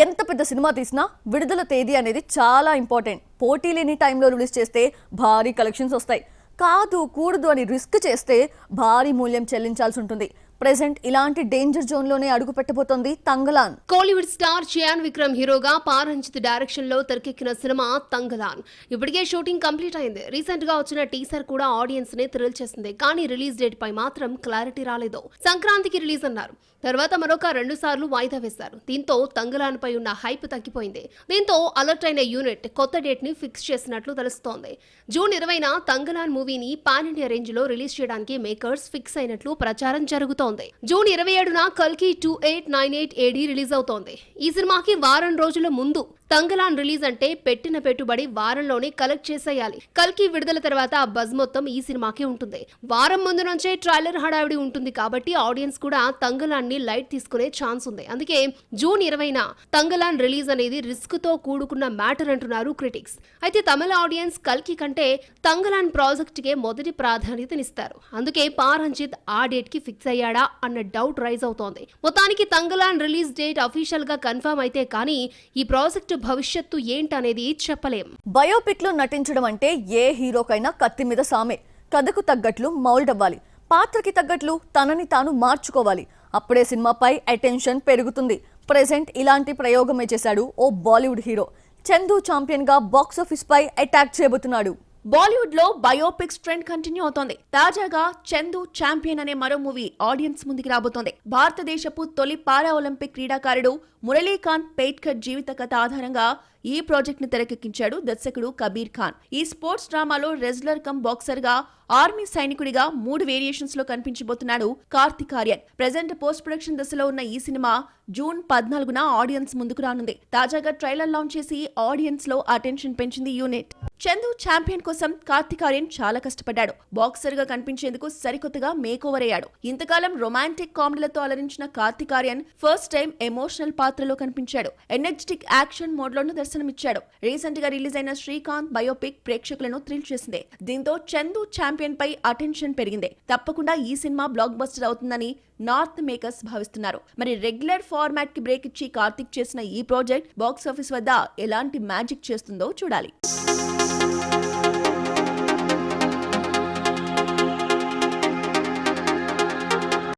ఎంత పెద్ద సినిమా తీసినా విడుదల తేదీ అనేది చాలా ఇంపార్టెంట్. పోటీ లేని టైంలో రిలీజ్ చేస్తే భారీ కలెక్షన్స్ వస్తాయి. కాదు కూడదు అని రిస్క్ చేస్తే భారీ మూల్యం చెల్లించాల్సి ఉంటుంది. ప్రెజెంట్ ఇలాంటి డేంజర్ జోన్ లోనే అడుగు పెట్టబోతోంది తంగలాన్. కోలీవుడ్ స్టార్ చియాన్ విక్రమ్ హీరోగా పారంజిత్ డైరెక్షన్ లో తెరకెక్కిన సినిమా తంగలాన్ ఇప్పటికే షూటింగ్ కంప్లీట్ అయింది. రీసెంట్ గా వచ్చిన టీజర్ కూడా ఆడియన్స్ ని థ్రిల్ చేసింది. కానీ రిలీజ్ డేట్ పై మాత్రం క్లారిటీ రాలేదు. సంక్రాంతికి రిలీజ్ అన్నారు. తర్వాత మరొక 2 సార్లు వాయిదా వేశారు. దీంతో తంగలాన్ పై ఉన్న హైప్ తగ్గిపోయింది. దీంతో అలర్ట్ అయిన యూనిట్ కొత్త డేట్ ని ఫిక్స్ చేసినట్లు తెలుస్తోంది. జూన్ 20న తంగలాన్ మూవీని పాన్ ఇండియా రేంజ్ లో రిలీజ్ చేయడానికి మేకర్స్ ఫిక్స్ అయినట్లు ప్రచారం జరుగుతోంది. జూన్ 27న కల్కి 2898 AD రిలీజ్ అవుతోంది. ఈ సినిమాకి వారం రోజుల ముందు తంగలాన్ రిలీజ్ అంటే పెట్టిన పెట్టుబడి వారంలోనే కలెక్ట్ చేసేయాలి. కల్కి విడుదల తర్వాత ఆ బజ్ మొత్తం ఈ సినిమాకి ఉంటుంది. వారం ముందు నుంచే ట్రైలర్ హడావిడి ఉంటుంది కాబట్టి ఆడియన్స్ కూడా తంగలాన్ ని లైట్ తీసుకునే ఛాన్స్ ఉంది. అందుకే జూన్ 20న తంగలాన్ రిలీజ్ అనేది రిస్క్ తో కూడుకున్న మ్యాటర్ అంటున్నారు క్రిటిక్స్. అయితే తమిళ ఆడియన్స్ కల్కి కంటే తంగలాన్ ప్రాజెక్ట్ కే మొదటి ప్రాధాన్యతనిస్తారు. అందుకే పారంజిత్ ఆ డేట్ కి ఫిక్స్ అయ్యాడా అన్న డౌట్ రైజ్ అవుతోంది. మొత్తానికి తంగలాన్ రిలీజ్ డేట్ అఫీషియల్ గా కన్ఫర్మ్ అయితే కానీ ఈ ప్రాజెక్ట్ భవిష్యత్తు ఏంటనేది చెప్పలేం. బయోపిక్ లో నటించడం అంటే ఏ హీరోకైనా కత్తి మీద సామే. కథకు తగ్గట్లు మౌల్డ్ అవ్వాలి, పాత్రకి తగ్గట్లు తనని తాను మార్చుకోవాలి. అప్పుడే సినిమాపై అటెన్షన్ పెరుగుతుంది. ప్రెజెంట్ ఇలాంటి ప్రయోగమే చేశాడు ఓ బాలీవుడ్ హీరో. చందు ఛాంపియన్ గా బాక్సాఫీస్ పై అటాక్ చేయబోతున్నాడు. బాలీవుడ్ లో బయోపిక్స్ ట్రెండ్ కంటిన్యూ అవుతోంది. తాజాగా చందు ఛాంపియన్ అనే మరో మూవీ ఆడియన్స్ ముందుకు రాబోతోంది. భారతదేశపు తొలి పారా ఒలింపిక్ క్రీడాకారుడు మురళీకాంత్ పేట్కర్ జీవిత కథ ఆధారంగా ఈ ప్రాజెక్ట్ ను తెరకెక్కించాడు దర్శకుడు కబీర్ ఖాన్. ఈ స్పోర్ట్స్ డ్రామాలో రెజ్లర్ కమ్ బాక్సర్ గా, ఆర్మీ సైనికుడిగా 3 వేరియేషన్స్ లో కనిపించబోతున్నాడు Kartik Aaryan. Present post production దశలో ఉన్న ఈ సినిమా జూన్ 14న ఆడియన్స్ ముందుకు రానుంది. తాజాగా ట్రైలర్ లాంచ్ చేసి ఆడియన్స్ లో అటెన్షన్ పెంచింది యూనిట్. చందు ఛాంపియన్ కోసం కార్తిక్ ఆర్యన్ చాలా కష్టపడ్డాడు. బాక్సర్ గా కనిపించేందుకు సరికొత్తగా మేకోవర్ అయ్యాడు. ఇంతకాలం రొమాంటిక్ కామెడీలతో అలరించిన Kartik Aaryan first time emotional పాత్రలో కనిపించాడు. ఎనర్జెటిక్ యాక్షన్ మోడ్ లోను దర్శనమిచ్చాడు. రీసెంట్ గా రిలీజ్ అయిన శ్రీకాంత్ బయోపిక్ ప్రేక్షకులను థ్రిల్ చేసింది. దీంతో చందు ఛాంపియన్ పై అటెన్షన్ పెరిగింది. తప్పకుండా ఈ సినిమా బ్లాక్ బస్టర్ అవుతుందని నార్త్ మేకర్స్ భావిస్తున్నారు. మరి రెగ్యులర్ ఫార్మాట్ కి బ్రేక్ ఇచ్చి కార్తిక్ చేసిన ఈ ప్రాజెక్ట్ బాక్స్ ఆఫీస్ వద్ద ఎలాంటి మ్యాజిక్ చేస్తుందో చూడాలి.